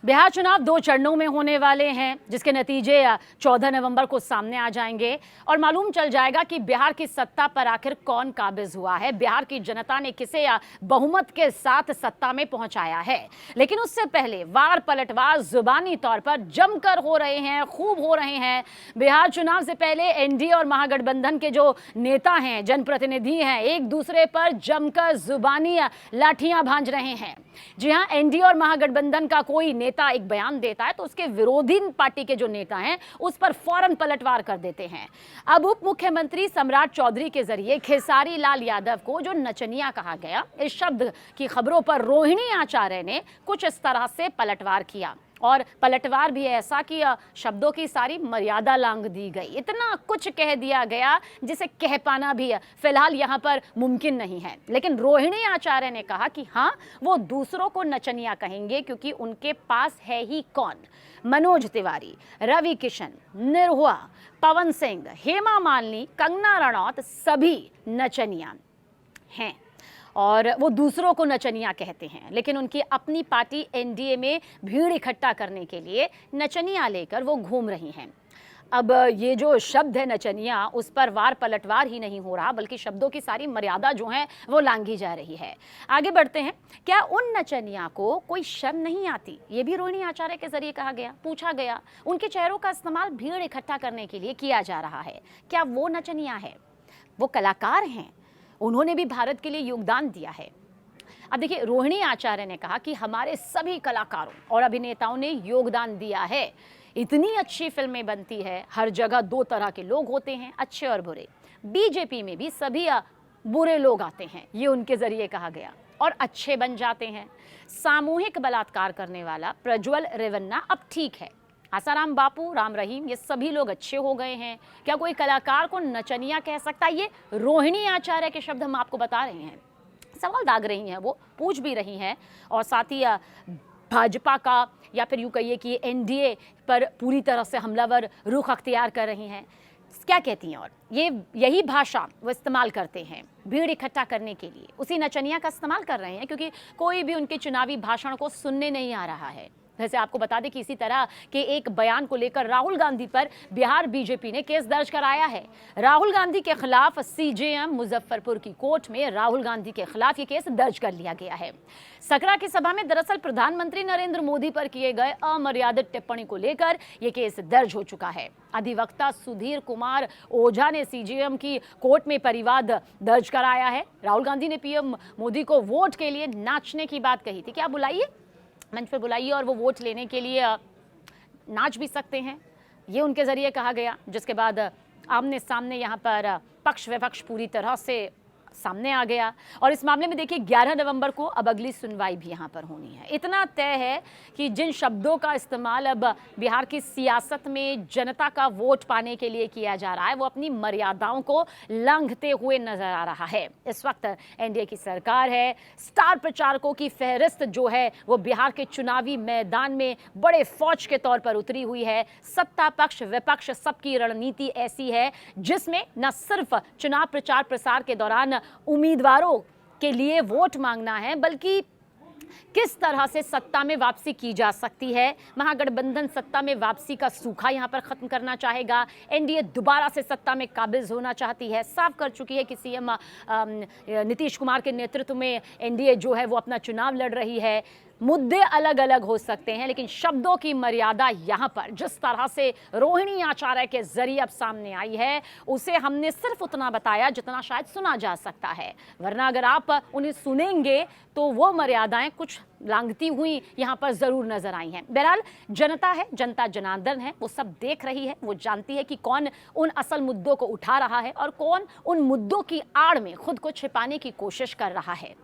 बिहार चुनाव 2 चरणों में होने वाले हैं, जिसके नतीजे 14 नवंबर को सामने आ जाएंगे और मालूम चल जाएगा कि बिहार की सत्ता पर आखिर कौन काबिज हुआ है, बिहार की जनता ने किसे बहुमत के साथ सत्ता में पहुंचाया है। लेकिन उससे पहले वार पलटवार जुबानी तौर पर जमकर हो रहे हैं, खूब हो रहे हैं। बिहार चुनाव से पहले एनडीए और महागठबंधन के जो नेता हैं, जनप्रतिनिधि हैं, एक दूसरे पर जमकर जुबानी लाठियां भांज रहे हैं। जी हां, एनडीए और महागठबंधन का कोई नेता एक बयान देता है तो उसके विरोधी पार्टी के जो नेता हैं उस पर फौरन पलटवार कर देते हैं। अब उप मुख्यमंत्री सम्राट चौधरी के जरिए खेसारी लाल यादव को जो नचनिया कहा गया, इस शब्द की खबरों पर रोहिणी आचार्य ने कुछ इस तरह से पलटवार किया और पलटवार भी ऐसा कि शब्दों की सारी मर्यादा लांघ दी गई। इतना कुछ कह दिया गया जिसे कह पाना भी फिलहाल यहाँ पर मुमकिन नहीं है। लेकिन रोहिणी आचार्य ने कहा कि हाँ, वो दूसरों को नचनिया कहेंगे क्योंकि उनके पास है ही कौन। मनोज तिवारी, रवि किशन, निरहुआ, पवन सिंह, हेमा मालिनी, कंगना रनौत सभी नचनिया हैं और वो दूसरों को नचनिया कहते हैं। लेकिन उनकी अपनी पार्टी एनडीए में भीड़ इकट्ठा करने के लिए नचनिया लेकर वो घूम रही हैं। अब ये जो शब्द है नचनिया, उस पर वार पलटवार ही नहीं हो रहा बल्कि शब्दों की सारी मर्यादा जो है वो लांघी जा रही है। आगे बढ़ते हैं। क्या उन नचनिया को कोई शर्म नहीं आती? ये भी रोहिणी आचार्य के जरिए कहा गया, पूछा गया। उनके चेहरों का इस्तेमाल भीड़ इकट्ठा करने के लिए किया जा रहा है। क्या वो नचनिया है? वो कलाकार हैं, उन्होंने भी भारत के लिए योगदान दिया है। अब देखिए, रोहिणी आचार्य ने कहा कि हमारे सभी कलाकारों और अभिनेताओं ने योगदान दिया है। इतनी अच्छी फिल्में बनती है, हर जगह 2 तरह के लोग होते हैं, अच्छे और बुरे। बीजेपी में भी सभी बुरे लोग आते हैं, ये उनके जरिए कहा गया, और अच्छे बन जाते हैं। सामूहिक बलात्कार करने वाला प्रज्वल रेवन्ना अब ठीक है। आसाराम बापू, राम रहीम, ये सभी लोग अच्छे हो गए हैं। क्या कोई कलाकार को नचनिया कह सकता है? ये रोहिणी आचार्य के शब्द हम आपको बता रहे हैं। सवाल दाग रही हैं, वो पूछ भी रही हैं और साथ ही भाजपा का या फिर यूं कहिए कि एनडीए पर पूरी तरह से हमलावर रुख अख्तियार कर रही हैं। क्या कहती हैं? और ये यही भाषा वो इस्तेमाल करते हैं भीड़ इकट्ठा करने के लिए, उसी नचनिया का इस्तेमाल कर रहे हैं क्योंकि कोई भी उनके चुनावी भाषण को सुनने नहीं आ रहा है। वैसे आपको बता दें कि इसी तरह के एक बयान को लेकर राहुल गांधी पर बिहार बीजेपी ने केस दर्ज कराया है। राहुल गांधी के खिलाफ सीजेएम मुजफ्फरपुर की कोर्ट में राहुल गांधी के खिलाफ ये केस दर्ज कर लिया गया है। सकरा की सभा में दरअसल प्रधानमंत्री नरेंद्र मोदी पर किए गए अमर्यादित टिप्पणी को लेकर ये केस दर्ज हो चुका है। अधिवक्ता सुधीर कुमार ओझा ने सीजेएम की कोर्ट में परिवाद दर्ज कराया है। राहुल गांधी ने पीएम मोदी को वोट के लिए नाचने की बात कही थी। क्या बुलाइए, मंच पर बुलाइए और वो वोट लेने के लिए नाच भी सकते हैं, ये उनके ज़रिए कहा गया। जिसके बाद आमने सामने यहाँ पर पक्ष विपक्ष पूरी तरह से सामने आ गया और इस मामले में देखिए 11 नवंबर को अब अगली सुनवाई भी यहाँ पर होनी है। इतना तय है कि जिन शब्दों का इस्तेमाल अब बिहार की सियासत में जनता का वोट पाने के लिए किया जा रहा है, वो अपनी मर्यादाओं को लांघते हुए नजर आ रहा है। इस वक्त एनडीए की सरकार है, स्टार प्रचारकों की फहरिस्त जो है वो बिहार के चुनावी मैदान में बड़े फौज के तौर पर उतरी हुई है। सत्ता पक्ष विपक्ष सबकी रणनीति ऐसी है जिसमें न सिर्फ चुनाव प्रचार प्रसार के दौरान उम्मीदवारों के लिए वोट मांगना है बल्कि किस तरह से सत्ता में वापसी की जा सकती है। महागठबंधन सत्ता में वापसी का सूखा यहां पर खत्म करना चाहेगा। एनडीए दोबारा से सत्ता में काबिज होना चाहती है, साफ कर चुकी है कि सीएम नीतीश कुमार के नेतृत्व में एनडीए जो है वो अपना चुनाव लड़ रही है। मुद्दे अलग अलग हो सकते हैं लेकिन शब्दों की मर्यादा यहाँ पर जिस तरह से रोहिणी आचार्य के जरिए अब सामने आई है, उसे हमने सिर्फ उतना बताया जितना शायद सुना जा सकता है, वरना अगर आप उन्हें सुनेंगे तो वो मर्यादाएं कुछ लांघती हुई यहाँ पर जरूर नजर आई हैं। बहरहाल जनता है, जनता जनार्दन है, वो सब देख रही है, वो जानती है कि कौन उन असल मुद्दों को उठा रहा है और कौन उन मुद्दों की आड़ में खुद को छिपाने की कोशिश कर रहा है।